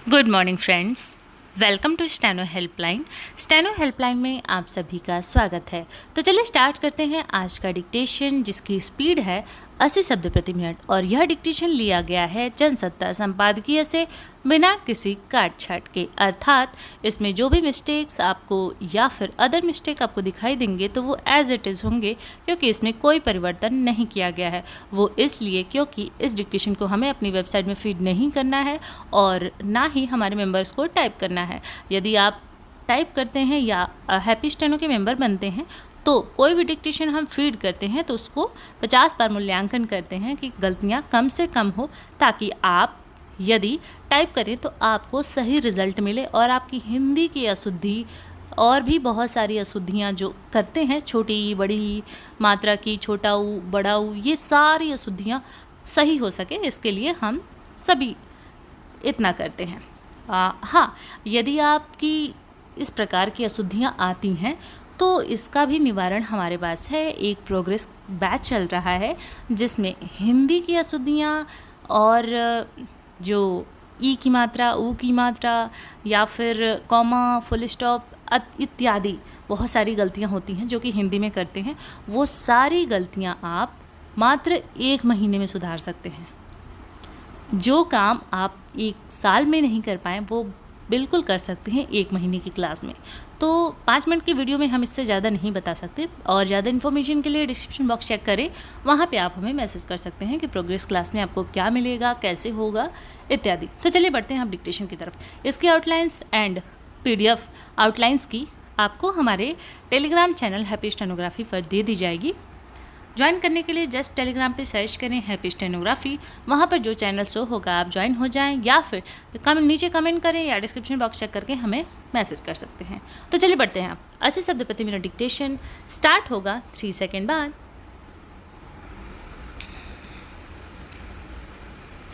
Good morning friends, welcome to steno helpline. Steno helpline में आप सभी का स्वागत है। तो चलिए स्टार्ट करते हैं आज का डिक्टेशन, जिसकी स्पीड है 80 शब्द प्रति मिनट। और यह डिक्टेशन लिया गया है जनसत्ता संपादकीय से बिना किसी काट छाट के, अर्थात इसमें जो भी मिस्टेक्स आपको या फिर अदर मिस्टेक आपको दिखाई देंगे तो वो एज इट इज़ होंगे, क्योंकि इसमें कोई परिवर्तन नहीं किया गया है। वो इसलिए क्योंकि इस डिक्टेशन को हमें अपनी वेबसाइट में फीड नहीं करना है और ना ही हमारे मेंबर्स को टाइप करना है। यदि आप टाइप करते हैं या हैप्पी स्टेनो के मेंबर बनते हैं तो कोई भी डिक्टेशन हम फीड करते हैं तो उसको 50 बार मूल्यांकन करते हैं कि गलतियां कम से कम हो, ताकि आप यदि टाइप करें तो आपको सही रिजल्ट मिले और आपकी हिंदी की अशुद्धि और भी बहुत सारी अशुद्धियाँ जो करते हैं, छोटी बड़ी मात्रा की, छोटा ऊ बड़ा ऊ, ये सारी अशुद्धियाँ सही हो सके, इसके लिए हम सभी इतना करते हैं। हाँ, यदि आपकी इस प्रकार की अशुद्धियाँ आती हैं तो इसका भी निवारण हमारे पास है। एक प्रोग्रेस बैच चल रहा है जिसमें हिंदी की अशुद्धियाँ और जो ई की मात्रा, ऊ की मात्रा या फिर कॉमा, फुल स्टॉप इत्यादि बहुत सारी गलतियाँ होती हैं जो कि हिंदी में करते हैं। वो सारी गलतियाँ आप मात्र 1 महीने में सुधार सकते हैं। जो काम आप 1 साल में नहीं कर पाएँ वो बिल्कुल कर सकते हैं 1 महीने की क्लास में। तो 5 मिनट की वीडियो में हम इससे ज़्यादा नहीं बता सकते, और ज़्यादा इन्फॉर्मेशन के लिए डिस्क्रिप्शन बॉक्स चेक करें, वहाँ पे आप हमें मैसेज कर सकते हैं कि प्रोग्रेस क्लास में आपको क्या मिलेगा, कैसे होगा इत्यादि। तो चलिए बढ़ते हैं आप डिक्टेशन की तरफ। इसके आउटलाइंस एंड PDF आउटलाइंस की आपको हमारे टेलीग्राम चैनल हैप्पी स्टेनोग्राफी पर दे दी जाएगी। ज्वाइन करने के लिए जस्ट टेलीग्राम पे सर्च करें हैप्पी स्टेनोग्राफी, वहाँ पर जो चैनल शो होगा आप ज्वाइन हो जाएं, या फिर नीचे कमेंट करें या डिस्क्रिप्शन बॉक्स चेक करके हमें मैसेज कर सकते हैं। तो चलिए बढ़ते हैं आप 80 शब्द प्रति मिनट डिक्टेशन स्टार्ट होगा 3 सेकेंड बाद।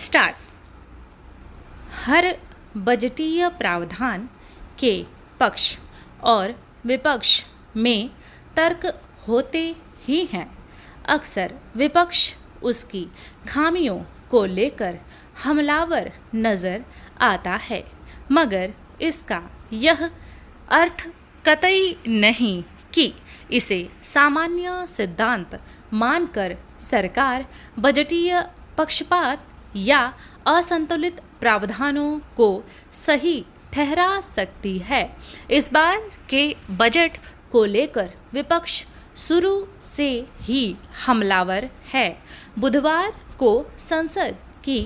स्टार्ट। हर बजटीय प्रावधान के पक्ष और विपक्ष में तर्क होते ही हैं। अक्सर विपक्ष उसकी खामियों को लेकर हमलावर नज़र आता है, मगर इसका यह अर्थ कतई नहीं कि इसे सामान्य सिद्धांत मानकर सरकार बजटीय पक्षपात या असंतुलित प्रावधानों को सही ठहरा सकती है। इस बार के बजट को लेकर विपक्ष शुरू से ही हमलावर है। बुधवार को संसद की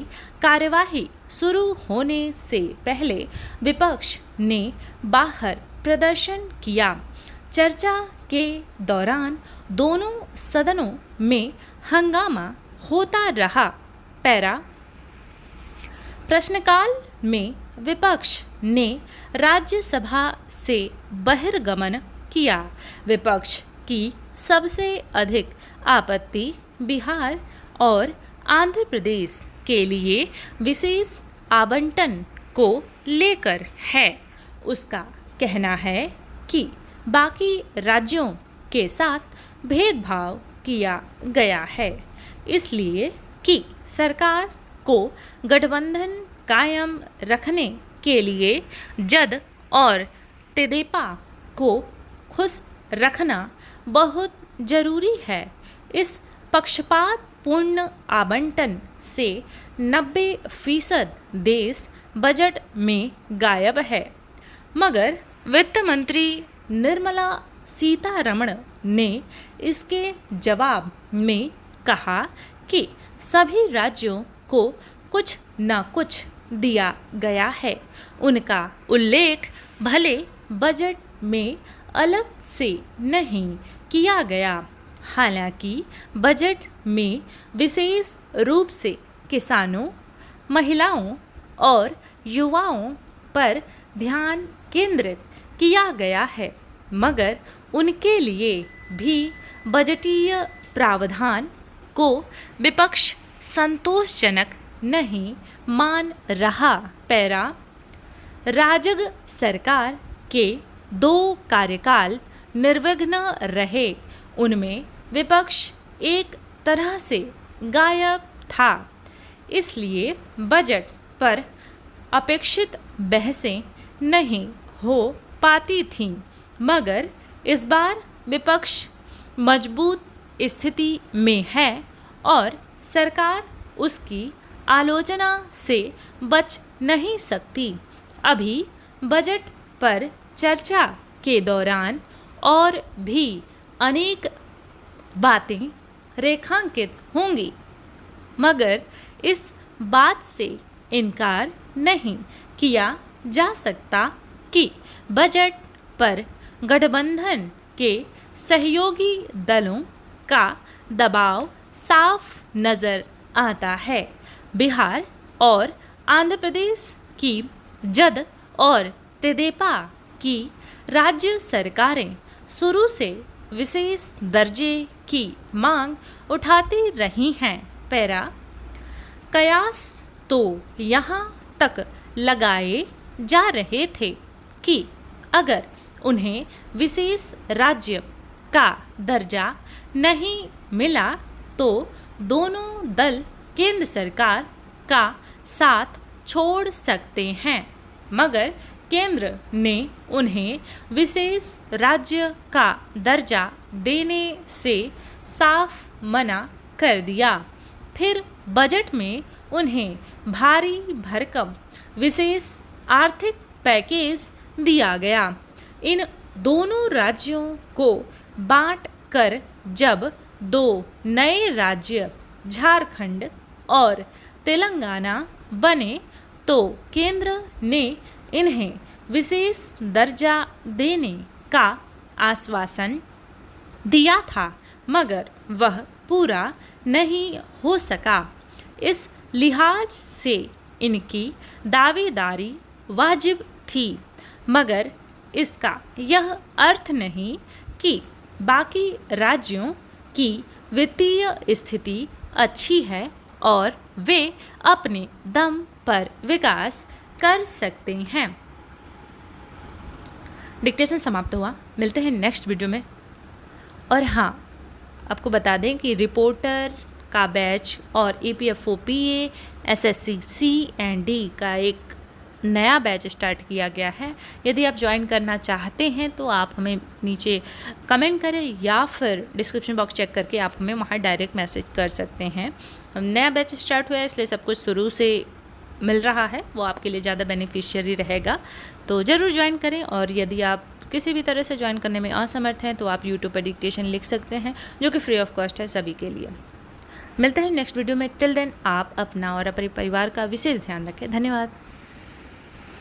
कार्यवाही शुरू होने से पहले विपक्ष ने बाहर प्रदर्शन किया। चर्चा के दौरान दोनों सदनों में हंगामा होता रहा। पैरा। प्रश्नकाल में विपक्ष ने राज्यसभा से बहिर्गमन किया। विपक्ष की सबसे अधिक आपत्ति बिहार और आंध्र प्रदेश के लिए विशेष आवंटन को लेकर है। उसका कहना है कि बाकी राज्यों के साथ भेदभाव किया गया है, इसलिए कि सरकार को गठबंधन कायम रखने के लिए जद और तेदेपा को खुश रखना बहुत जरूरी है। इस पक्षपातपूर्ण आवंटन से 90% देश बजट में गायब है, मगर वित्त मंत्री निर्मला सीतारमण ने इसके जवाब में कहा कि सभी राज्यों को कुछ न कुछ दिया गया है। उनका उल्लेख भले बजट में अलग से नहीं किया गया, हालांकि बजट में विशेष रूप से किसानों, महिलाओं और युवाओं पर ध्यान केंद्रित किया गया है, मगर उनके लिए भी बजटीय प्रावधान को विपक्ष संतोषजनक नहीं मान रहा। पैरा। राजग सरकार के 2 कार्यकाल निर्विघ्न रहे, उनमें विपक्ष एक तरह से गायब था, इसलिए बजट पर अपेक्षित बहसें नहीं हो पाती थीं, मगर इस बार विपक्ष मजबूत स्थिति में है और सरकार उसकी आलोचना से बच नहीं सकती। अभी बजट पर चर्चा के दौरान और भी अनेक बातें रेखांकित होंगी, मगर इस बात से इनकार नहीं किया जा सकता कि बजट पर गठबंधन के सहयोगी दलों का दबाव साफ नज़र आता है। बिहार और आंध्र प्रदेश की जद और तेदेपा की राज्य सरकारें शुरू से विशेष दर्जे की मांग उठाती रही हैं। पैरा कयास तो यहाँ तक लगाए जा रहे थे कि अगर उन्हें विशेष राज्य का दर्जा नहीं मिला तो दोनों दल केंद्र सरकार का साथ छोड़ सकते हैं, मगर केंद्र ने उन्हें विशेष राज्य का दर्जा देने से साफ मना कर दिया। फिर बजट में उन्हें भारी भरकम विशेष आर्थिक पैकेज दिया गया। इन दोनों राज्यों को बांट कर जब दो नए राज्य झारखंड और तेलंगाना बने तो केंद्र ने इन्हें विशेष दर्जा देने का आश्वासन दिया था, मगर वह पूरा नहीं हो सका। इस लिहाज से इनकी दावेदारी वाजिब थी, मगर इसका यह अर्थ नहीं कि बाकी राज्यों की वित्तीय स्थिति अच्छी है और वे अपने दम पर विकास कर सकते हैं। डिक्टेशन समाप्त हुआ। मिलते हैं नेक्स्ट वीडियो में। और हाँ, आपको बता दें कि रिपोर्टर का बैच और EPFO PA SSC C&D का एक नया बैच स्टार्ट किया गया है। यदि आप ज्वाइन करना चाहते हैं तो आप हमें नीचे कमेंट करें या फिर डिस्क्रिप्शन बॉक्स चेक करके आप हमें वहाँ डायरेक्ट मैसेज कर सकते हैं। नया बैच स्टार्ट हुआ है इसलिए सब कुछ शुरू से मिल रहा है, वो आपके लिए ज़्यादा बेनिफिशियरी रहेगा, तो ज़रूर ज्वाइन करें। और यदि आप किसी भी तरह से ज्वाइन करने में असमर्थ हैं तो आप यूट्यूब पर डिक्टेशन लिख सकते हैं, जो कि फ्री ऑफ कॉस्ट है सभी के लिए। मिलते हैं नेक्स्ट वीडियो में। टिल देन आप अपना और अपने परिवार का विशेष ध्यान रखें। धन्यवाद।